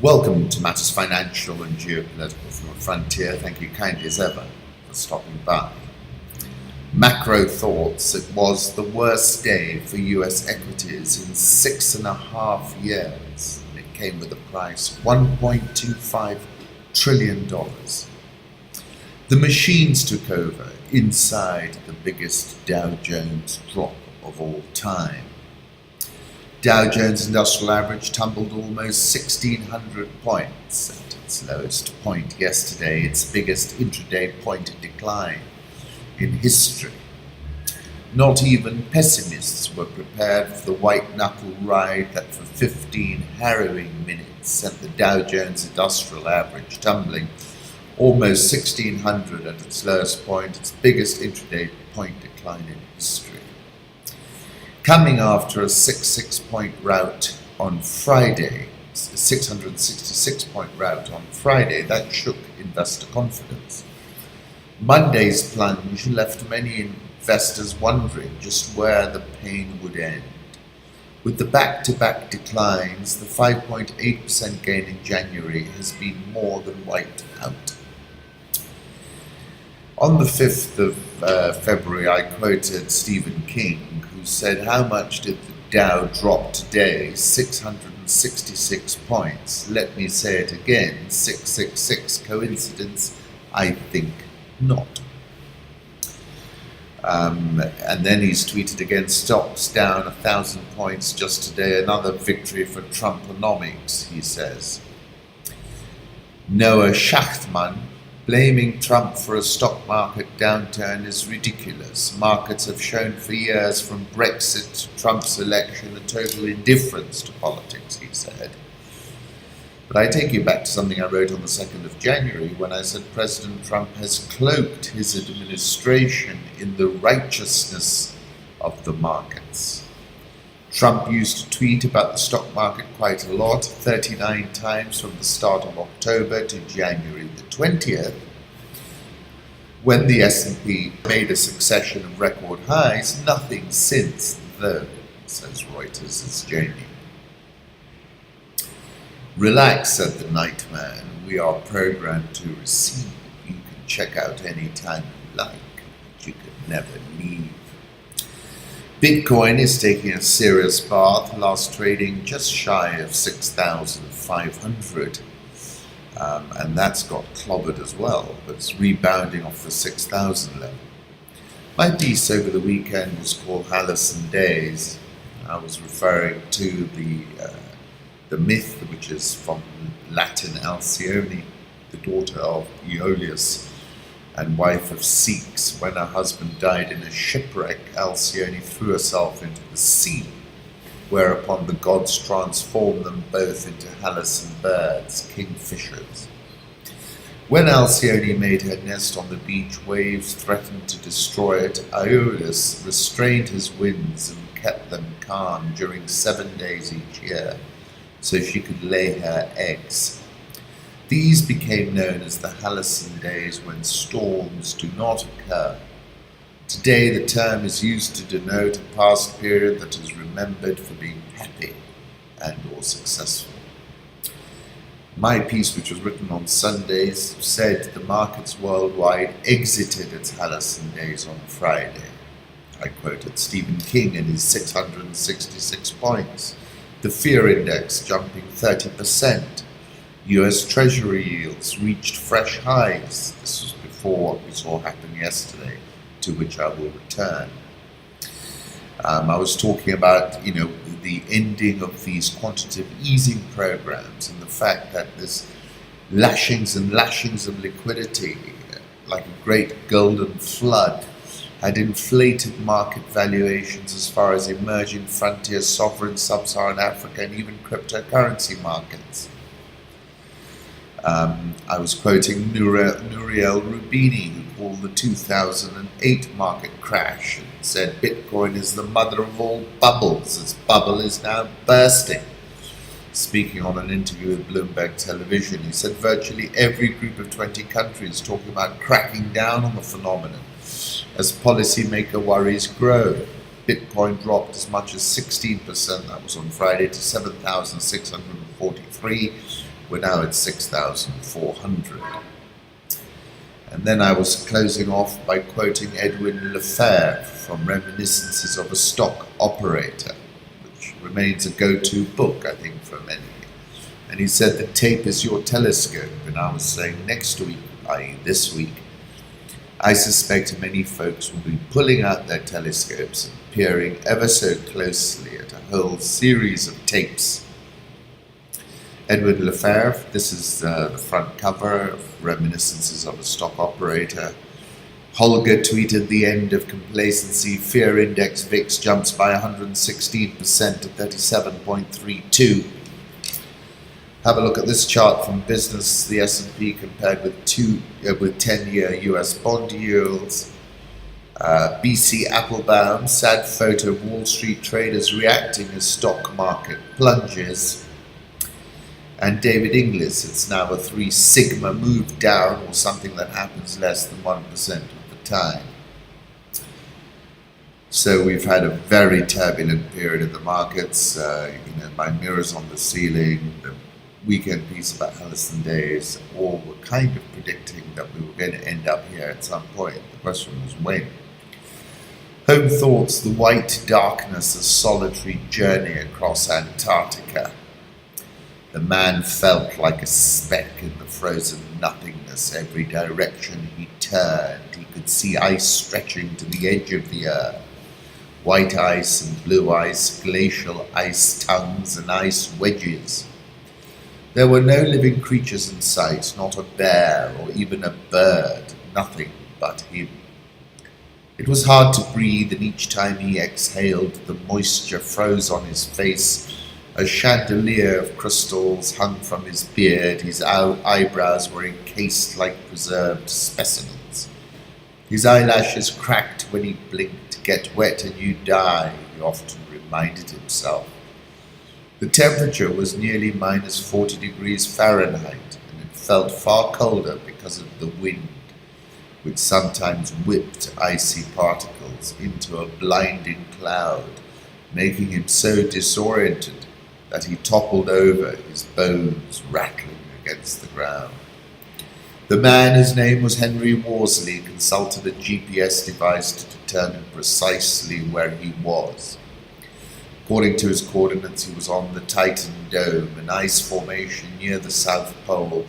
Welcome to Matters Financial and Geopolitical from the Frontier. Thank you kindly as ever for stopping by. Macro thoughts: it was the worst day for US equities in 6.5 years. It came with a price $1.25 trillion. The machines took over inside the biggest Dow Jones drop of all time. Dow Jones Industrial Average tumbled almost 1,600 points at its lowest point yesterday, its biggest intraday point of decline in history. Not even pessimists were prepared for the white-knuckle ride that for 15 harrowing minutes sent the Dow Jones Industrial Average tumbling almost 1,600 at its lowest point, its biggest intraday point decline in history. Coming after a 666-point rout on Friday, that shook investor confidence. Monday's plunge left many investors wondering just where the pain would end. With the back-to-back declines, the 5.8% gain in January has been more than wiped out. On the 5th of February, I quoted Stephen King, who said, "How much did the Dow drop today? 666 points. Let me say it again, 666. Coincidence? I think not." And then he's tweeted again, "Stocks down 1,000 points just today. Another victory for Trumponomics," he says. Noah Schachtman: "Blaming Trump for a stock market downturn is ridiculous. Markets have shown for years, from Brexit to Trump's election, a total indifference to politics," he said. But I take you back to something I wrote on the 2nd of January when I said President Trump has cloaked his administration in the righteousness of the markets. Trump used to tweet about the stock market quite a lot, 39 times from the start of October to January the 20th, when the S&P made a succession of record highs. Nothing since, though, says Reuters' Jamie. "Relax," said the Nightman. "We are programmed to receive. You can check out any time you like, but you can never leave." Bitcoin is taking a serious bath, last trading just shy of 6,500, and that's got clobbered as well, but it's rebounding off the 6,000 level. My piece over the weekend was called Halcyon Days. I was referring to the myth, which is from Latin Halcyone, the daughter of Aeolus and wife of Sikhs. When her husband died in a shipwreck, Halcyone threw herself into the sea, whereupon the gods transformed them both into Halcyon birds, kingfishers. When Halcyone made her nest on the beach, waves threatened to destroy it. Aeolus restrained his winds and kept them calm during 7 days each year, so she could lay her eggs. These became known as the Halcyon Days, when storms do not occur. Today the term is used to denote a past period that is remembered for being happy and or successful. My piece, which was written on Sundays, said the markets worldwide exited its Halcyon Days on Friday. I quoted Stephen King and his 666 points. The fear index jumping 30%. US Treasury yields reached fresh highs. This was before what we saw happen yesterday, to which I will return. I was talking about, the ending of these quantitative easing programs and the fact that this lashings and lashings of liquidity, like a great golden flood, had inflated market valuations as far as emerging frontier sovereign sub-Saharan Africa and even cryptocurrency markets. I was quoting Nouriel Roubini, who called the 2008 market crash and said Bitcoin is the mother of all bubbles. Its bubble is now bursting. Speaking on an interview with Bloomberg Television, he said virtually every group of 20 countries talking about cracking down on the phenomenon as policymaker worries grow. Bitcoin dropped as much as 16%, that was on Friday, to 7,643, We're now at 6,400. And then I was closing off by quoting Edwin Lefebvre from Reminiscences of a Stock Operator, which remains a go-to book, I think, for many. And he said, the tape is your telescope. And I was saying, next week, i.e. this week, I suspect many folks will be pulling out their telescopes and peering ever so closely at a whole series of tapes. Edward Lefebvre, this is the front cover of Reminiscences of a Stock Operator. Holger tweeted the end of complacency. Fear index VIX jumps by 116% to 37.32. Have a look at this chart from Business, the S&P compared with 10-year US bond yields. BC Applebaum, sad photo of Wall Street traders reacting as stock market plunges. And David Inglis, it's now a 3 sigma move down, or something that happens less than 1% of the time. So we've had a very turbulent period in the markets. My mirrors on the ceiling, the weekend piece about Halcyon days, all were kind of predicting that we were going to end up here at some point. The question was when. Home thoughts, the white darkness, a solitary journey across Antarctica. The man felt like a speck in the frozen nothingness. Every direction he turned, he could see ice stretching to the edge of the earth. White ice and blue ice, glacial ice tongues and ice wedges. There were no living creatures in sight, not a bear or even a bird, nothing but him. It was hard to breathe, and each time he exhaled, the moisture froze on his face. A chandelier of crystals hung from his beard. His eyebrows were encased like preserved specimens. His eyelashes cracked when he blinked. Get wet and you die, he often reminded himself. The temperature was nearly minus 40 degrees Fahrenheit, and it felt far colder because of the wind, which sometimes whipped icy particles into a blinding cloud, making him so disoriented that he toppled over, his bones rattling against the ground. The man, whose name was Henry Worsley, consulted a GPS device to determine precisely where he was. According to his coordinates, he was on the Titan Dome, an ice formation near the South Pole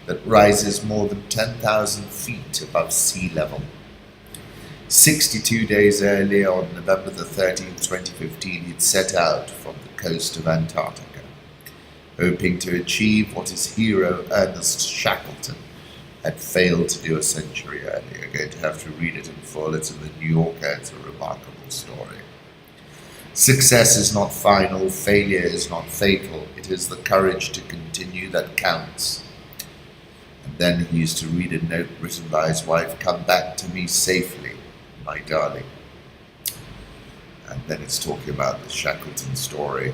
that rises more than 10,000 feet above sea level. 62 days earlier, on November the 13th, 2015, he'd set out from the coast of Antarctica, hoping to achieve what his hero, Ernest Shackleton, had failed to do a century earlier. You're going to have to read it in full. It's in the New Yorker. It's a remarkable story. Success is not final. Failure is not fatal. It is the courage to continue that counts. And then he used to read a note written by his wife, "Come back to me safely, my darling." And then it's talking about the Shackleton story.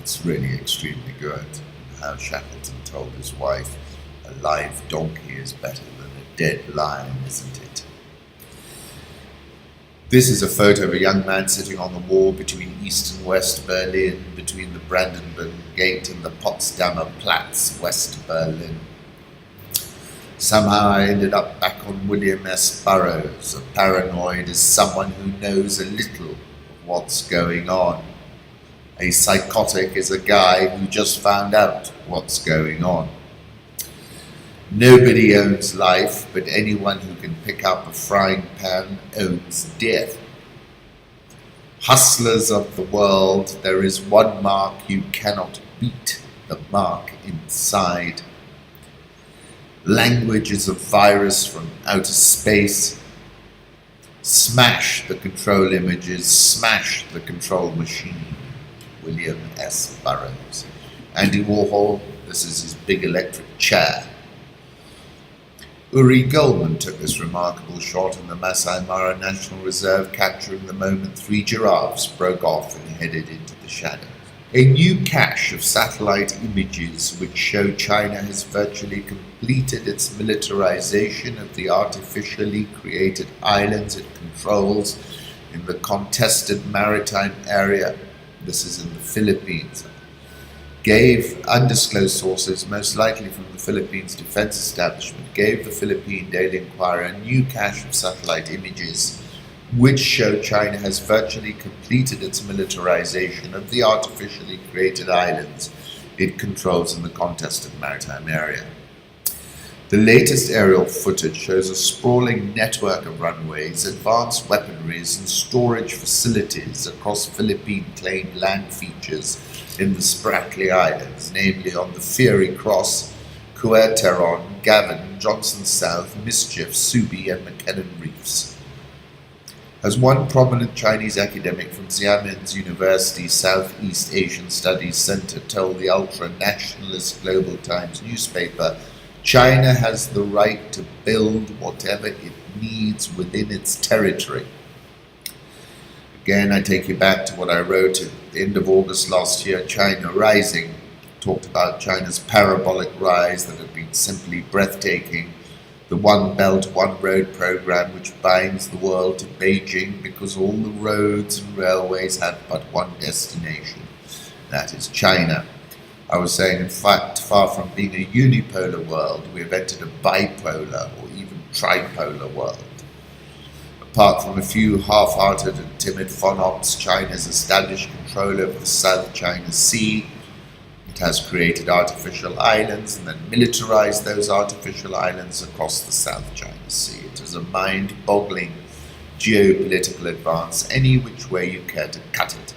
It's really extremely good. How Shackleton told his wife, "A live donkey is better than a dead lion, isn't it?" This is a photo of a young man sitting on the wall between East and West Berlin, between the Brandenburg Gate and the Potsdamer Platz, West Berlin. Somehow I ended up back on William S. Burroughs. A paranoid is someone who knows a little of what's going on. A psychotic is a guy who just found out what's going on. Nobody owns life, but anyone who can pick up a frying pan owns death. Hustlers of the world, there is one mark you cannot beat, the mark inside. Language is a virus from outer space. Smash the control images, smash the control machine. William S. Burroughs. Andy Warhol, this is his big electric chair. Uri Goldman took this remarkable shot in the Masai Mara National Reserve, capturing the moment 3 giraffes broke off and headed into the shadows. A new cache of satellite images which show China has virtually completed its militarization of the artificially created islands it controls in the contested maritime area. This is in the Philippines. gave undisclosed sources, most likely from the Philippines Defense Establishment, gave the Philippine Daily Inquirer a new cache of satellite images which show China has virtually completed its militarization of the artificially created islands it controls in the contested maritime area. The latest aerial footage shows a sprawling network of runways, advanced weaponries and storage facilities across Philippine-claimed land features in the Spratly Islands, namely on the Fiery Cross, Cuerteron, Gavin, Johnson South, Mischief, Subi and McKinnon Reefs. As one prominent Chinese academic from Xiamen's University Southeast Asian Studies Center told the ultra-nationalist Global Times newspaper, China has the right to build whatever it needs within its territory. Again, I take you back to what I wrote at the end of August last year, China Rising, talked about China's parabolic rise that had been simply breathtaking, the One Belt, One Road program which binds the world to Beijing because all the roads and railways have but one destination, that is China. I was saying, in fact, far from being a unipolar world, we have entered a bipolar or even tripolar world. Apart from a few half-hearted and timid FONOPs, China has established control over the South China Sea. It has created artificial islands and then militarized those artificial islands across the South China Sea. It is a mind-boggling geopolitical advance, any which way you care to cut it.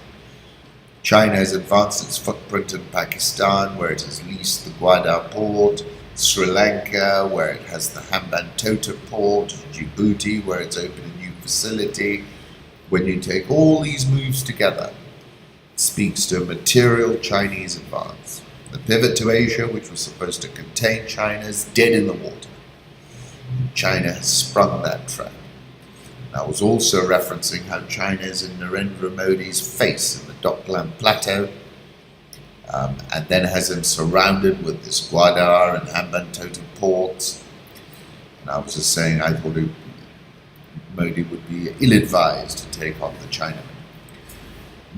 China has advanced its footprint in Pakistan, where it has leased the Gwadar port, Sri Lanka, where it has the Hambantota port, Djibouti, where it's opened a new facility. When you take all these moves together, it speaks to a material Chinese advance. The pivot to Asia, which was supposed to contain China, is dead in the water. China has sprung that trap. I was also referencing how China is in Narendra Modi's face in the Doklam Plateau, and then has him surrounded with this Gwadar and Hambantota ports. And I was just saying I thought Modi would be ill-advised to take on the Chinaman.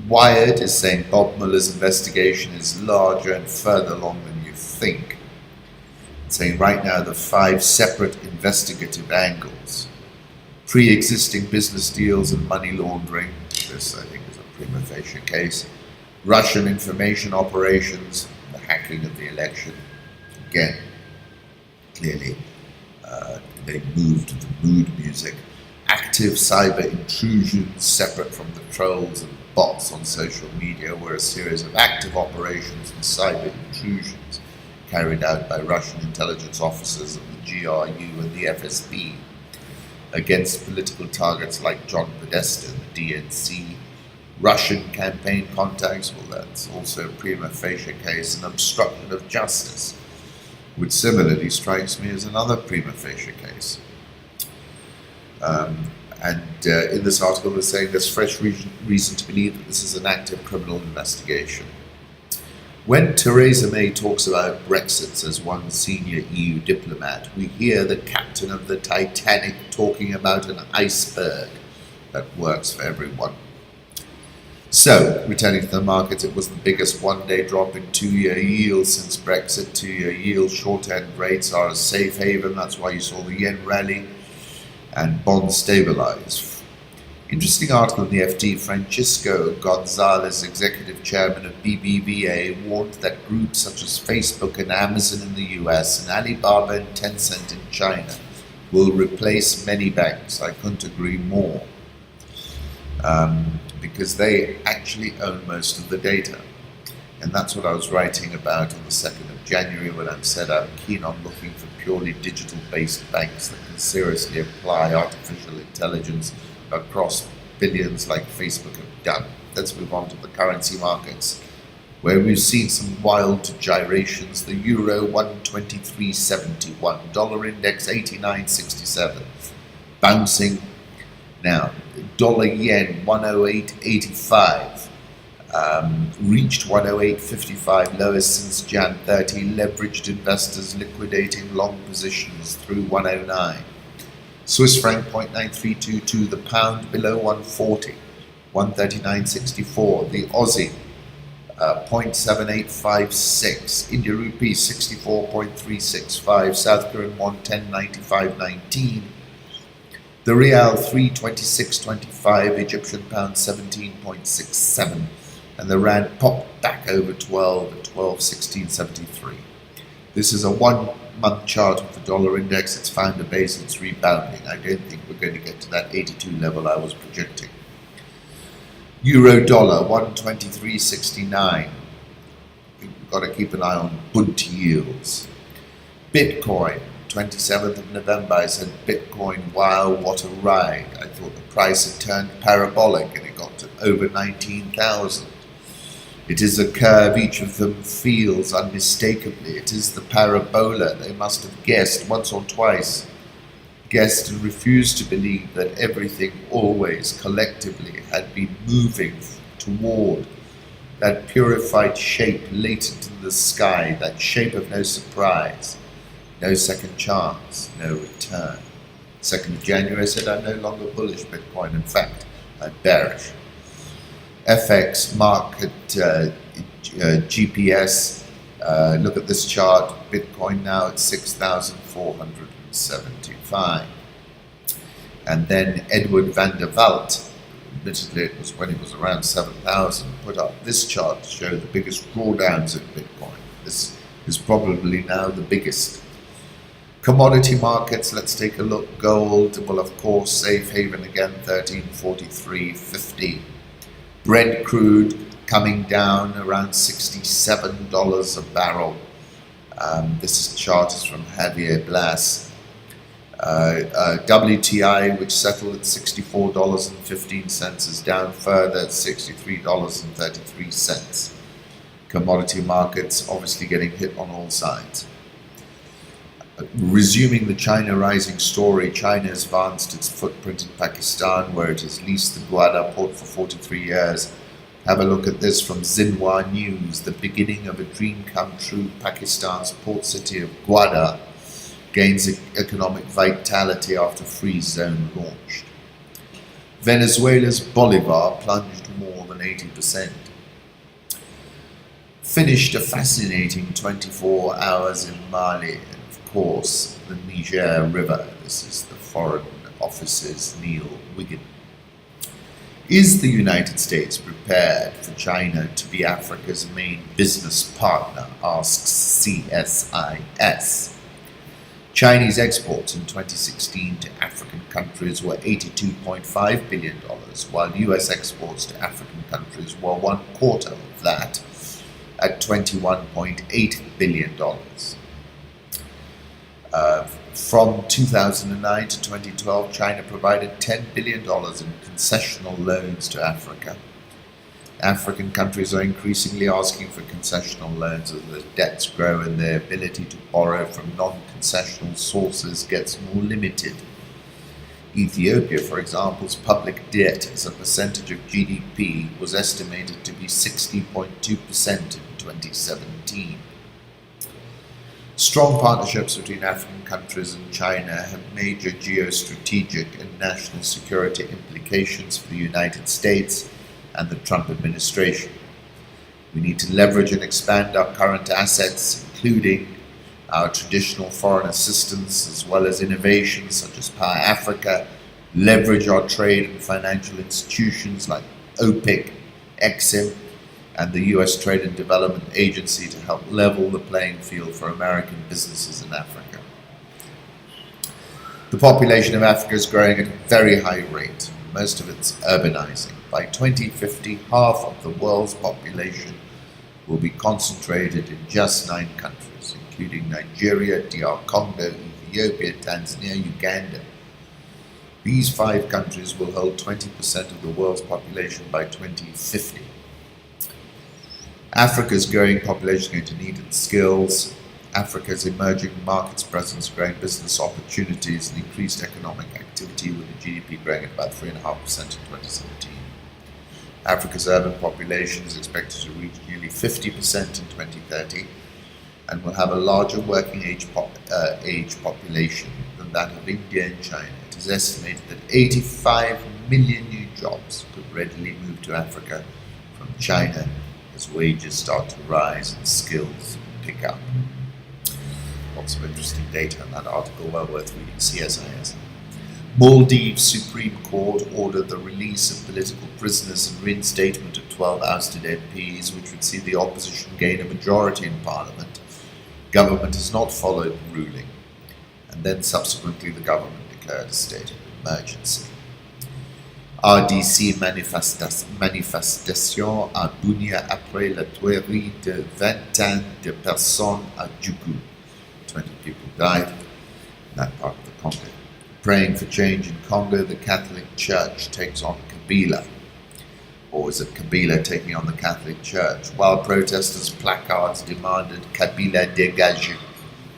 Wired is saying Bob Mueller's investigation is larger and further along than you think. It's saying right now the 5 separate investigative angles: pre-existing business deals and money laundering, this I think is a prima facie case, Russian information operations, the hacking of the election, again, clearly they moved the mood music, active cyber intrusions separate from the trolls and bots on social media were a series of active operations and cyber intrusions carried out by Russian intelligence officers of the GRU and the FSB against political targets like John Podesta, the DNC, Russian campaign contacts, well that's also a prima facie case, and obstruction of justice, which similarly strikes me as another prima facie case. In this article they're saying there's fresh reason to believe that this is an active criminal investigation. When Theresa May talks about Brexit, says one senior EU diplomat, we hear the captain of the Titanic talking about an iceberg that works for everyone. So, returning to the markets, it was the biggest one-day drop in 2-year yields since Brexit. 2-year yield short-end rates are a safe haven, that's why you saw the yen rally, and bonds stabilize. Interesting article in the FT, Francisco González, executive chairman of BBVA, warned that groups such as Facebook and Amazon in the US and Alibaba and Tencent in China will replace many banks. I couldn't agree more, because they actually own most of the data. And that's what I was writing about on the 2nd of January when I said I'm keen on looking for purely digital-based banks that can seriously apply artificial intelligence across billions like Facebook have done. Let's move on to the currency markets, where we've seen some wild gyrations. The euro 123.71, dollar index 89.67, bouncing. Now, dollar yen 108.85, reached 108.55, lowest since Jan 30, leveraged investors liquidating long positions through 109. Swiss franc 0.9322, the pound below 140, 139.64, the Aussie 0.7856, India rupee 64.365, South Korean won 10.9519, the Rial 326.25, Egyptian pound 17.67, and the Rand popped back over 12 at 12.1673. This is a 1 month chart of the dollar index. It's found a base, it's rebounding. I don't think we're going to get to that 82 level I was projecting. Euro dollar 123.69. We've got to keep an eye on Bund yields. Bitcoin 27th of November. I said Bitcoin, wow, what a ride. I thought the price had turned parabolic and it got to over 19,000. It is a curve each of them feels unmistakably. It is the parabola. They must have guessed once or twice, guessed and refused to believe that everything always collectively had been moving toward that purified shape latent in the sky, that shape of no surprise, no second chance, no return. 2nd of January I said I'm no longer bullish Bitcoin. In fact, I'm bearish. FX market GPS, look at this chart, Bitcoin now at 6,475. And then Edward van der Walt, admittedly it was when it was around 7,000, put up this chart to show the biggest drawdowns in Bitcoin. This is probably now the biggest. Commodity markets, let's take a look. Gold, well, of course, safe haven again, 1343.50. Brent crude coming down around $67 a barrel. This chart is from Javier Blas. WTI, which settled at $64.15, is down further at $63.33. Commodity markets obviously getting hit on all sides. Resuming the China rising story, China has advanced its footprint in Pakistan, where it has leased the Gwadar port for 43 years. Have a look at this from Xinhua News. The beginning of a dream come true. Pakistan's port city of Gwadar gains economic vitality after freeze zone launched. Venezuela's Bolivar plunged more than 80%. Finished a fascinating 24 hours in Mali. Of course, the Niger River. This is the Foreign Office's Neil Wiggin. Is the United States prepared for China to be Africa's main business partner? Asks CSIS. Chinese exports in 2016 to African countries were $82.5 billion, while US exports to African countries were $1/4 of that, at $21.8 billion. From 2009 to 2012, China provided $10 billion in concessional loans to Africa. African countries are increasingly asking for concessional loans as their debts grow and their ability to borrow from non-concessional sources gets more limited. Ethiopia, for example's public debt as a percentage of GDP was estimated to be 60.2% in 2017. Strong partnerships between African countries and China have major geostrategic and national security implications for the United States and the Trump administration. We need to leverage and expand our current assets, including our traditional foreign assistance, as well as innovations such as Power Africa, leverage our trade and financial institutions like OPIC, EXIM, and the U.S. Trade and Development Agency to help level the playing field for American businesses in Africa. The population of Africa is growing at a very high rate. Most of it's urbanizing. By 2050, half of the world's population will be concentrated in just 9 countries, including Nigeria, DR Congo, Ethiopia, Tanzania, Uganda. These 5 countries will hold 20% of the world's population by 2050. Africa's growing population is going to need its skills. Africa's emerging markets presence, growing business opportunities, and increased economic activity, with the GDP growing at about 3.5% in 2017. Africa's urban population is expected to reach nearly 50% in 2030 and will have a larger working age population than that of India and China. It is estimated that 85 million new jobs could readily move to Africa from China, as as wages start to rise and skills pick up. Lots of interesting data in that article, well worth reading. CSIS. Maldives Supreme Court ordered the release of political prisoners and reinstatement of 12 ousted MPs, which would see the opposition gain a majority in Parliament. Government has not followed the ruling, and then subsequently the government declared a state of emergency. RDC manifestation à Bunia après la tuerie de 20 de personnes à Djougou. 20 people died in that part of the Congo. Praying for change in Congo, the Catholic Church takes on Kabila. Or is it Kabila taking on the Catholic Church? While protesters' placards demanded Kabila dégage,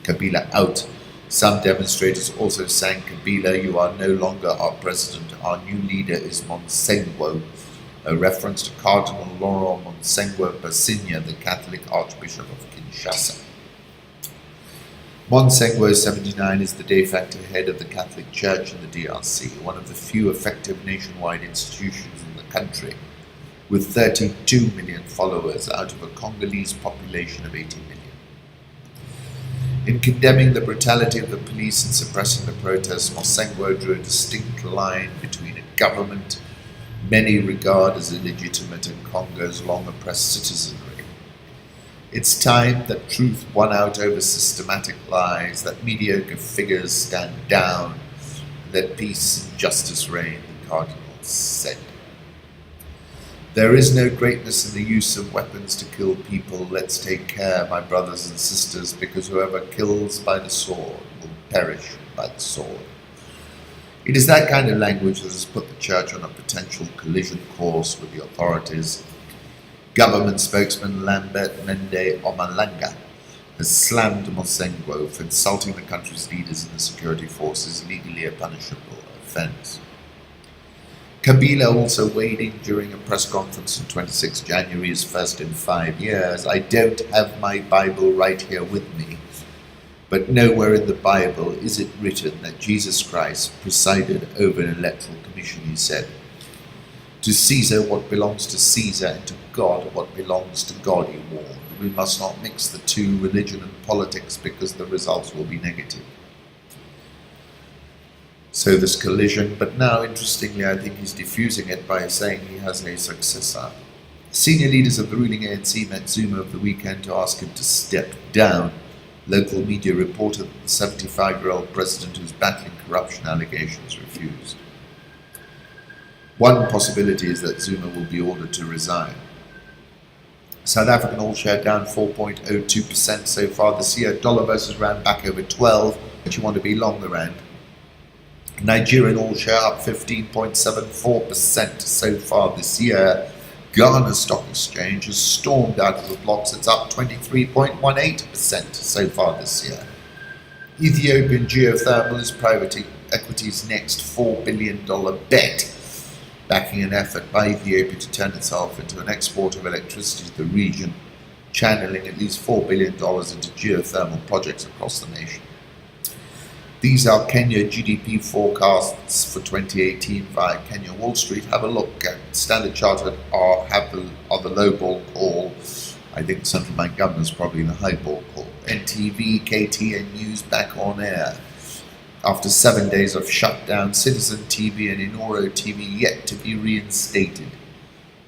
Kabila out, some demonstrators also sang Kabila, you are no longer our president, our new leader is Monsengwo, a reference to Cardinal Laurent Monsengwo Basigna, the Catholic Archbishop of Kinshasa. Monsengwo, 79, is the de facto head of the Catholic Church in the DRC, one of the few effective nationwide institutions in the country, with 32 million followers out of a Congolese population of 80 million. In condemning the brutality of the police and suppressing the protests, Monsengwo drew a distinct line between a government many regard as illegitimate and Congo's long-oppressed citizenry. It's time that truth won out over systematic lies, that mediocre figures stand down, and that peace and justice reign, the Cardinal said. There is no greatness in the use of weapons to kill people. Let's take care, my brothers and sisters, because whoever kills by the sword will perish by the sword. It is that kind of language that has put the church on a potential collision course with the authorities. Government spokesman Lambert Mende Omalanga has slammed Monsengwo for insulting the country's leaders and the security forces, legally a punishable offence. Kabila also weighed in during a press conference on 26 January, his first in 5 years. I don't have my Bible right here with me, but nowhere in the Bible is it written that Jesus Christ presided over an electoral commission, he said. To Caesar what belongs to Caesar, and to God what belongs to God, he warned. We must not mix the two, religion and politics, because the results will be negative. So this collision, but now interestingly I think he's diffusing it by saying he has a successor. Senior leaders of the ruling ANC met Zuma over the weekend to ask him to step down. Local media reported that the 75-year-old president who's battling corruption allegations refused. One possibility is that Zuma will be ordered to resign. South African all-share down 4.02% so far this year. Dollar versus rand back over 12, but you want to be long the rand. Nigerian all-share up 15.74% so far this year. Ghana Stock Exchange has stormed out of the blocks. It's up 23.18% so far this year. Ethiopian Geothermal is private equity's next $4 billion bet, backing an effort by Ethiopia to turn itself into an exporter of electricity to the region, channeling at least $4 billion into geothermal projects across the nation. These are Kenya GDP forecasts for 2018 via Kenya Wall Street. Have a look at Standard Chartered are the low ball call. I think Central Bank Governor is probably the high ball call. NTV, KTN News back on air. After 7 days of shutdown, Citizen TV and Inoro TV yet to be reinstated.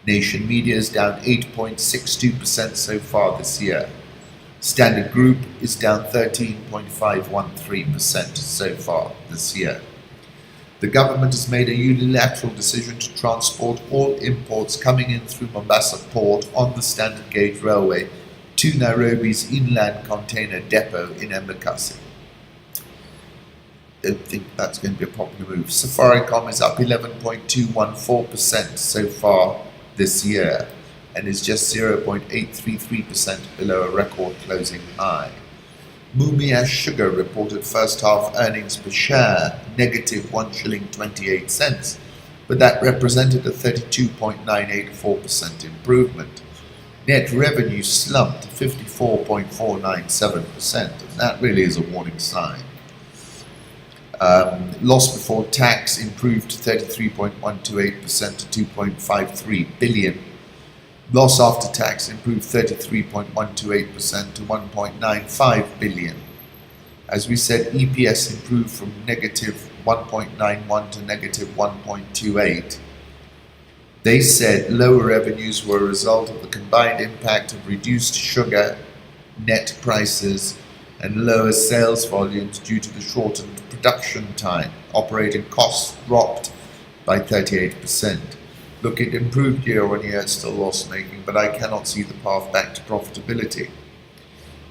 Nation Media is down 8.62% so far this year. Standard Group is down 13.513% so far this year. The government has made a unilateral decision to transport all imports coming in through Mombasa Port on the Standard Gauge Railway to Nairobi's inland container depot in Embakasi. Don't think that's going to be a popular move. Safaricom is up 11.214% so far this year, and is just 0.833% below a record closing high. Mumia Sugar reported first half earnings per share negative 1 shilling 28 cents, but that represented a 32.984% improvement. Net revenue slumped to 54.497%, and that really is a warning sign. Loss before tax improved to 33.128% to 2.53 billion. Loss after tax improved 33.128% to 1.95 billion. As we said, EPS improved from negative 1.91 to negative 1.28. They said lower revenues were a result of the combined impact of reduced sugar net prices and lower sales volumes due to the shortened production time. Operating costs dropped by 38%. Look, it improved year on year, it's still loss making, but I cannot see the path back to profitability.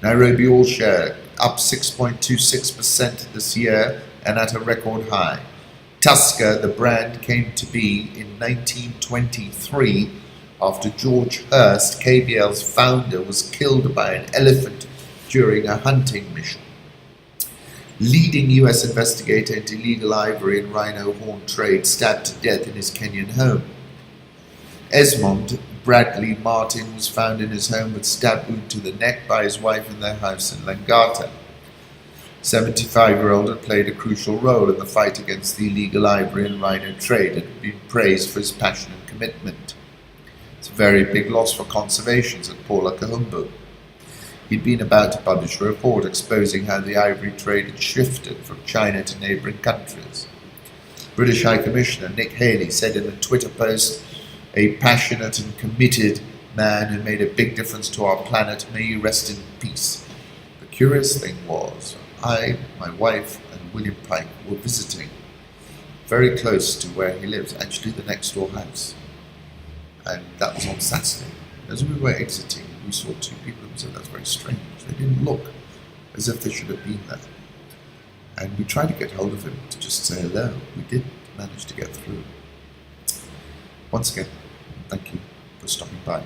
Nairobi All Share up 6.26% this year and at a record high. Tusker, the brand, came to be in 1923 after George Hurst, KBL's founder, was killed by an elephant during a hunting mission. Leading US investigator into illegal ivory and rhino horn trade stabbed to death in his Kenyan home. Esmond Bradley Martin was found in his home with stab wound to the neck by his wife in their house in Langata. 75-year-old had played a crucial role in the fight against the illegal ivory and rhino trade and had been praised for his passion and commitment. It's a very big loss for conservation, said Paula Kahumbu. He'd been about to publish a report exposing how the ivory trade had shifted from China to neighbouring countries. British High Commissioner Nick Haley said in a Twitter post, "A passionate and committed man who made a big difference to our planet, may you rest in peace." The curious thing was, I, my wife, and William Pike were visiting very close to where he lives, actually the next door house. And that was on Saturday. As we were exiting, we saw two people who said, "That's very strange." They didn't look as if they should have been there. And we tried to get hold of him to just say hello. We did manage to get through. Once again, thank you for stopping by.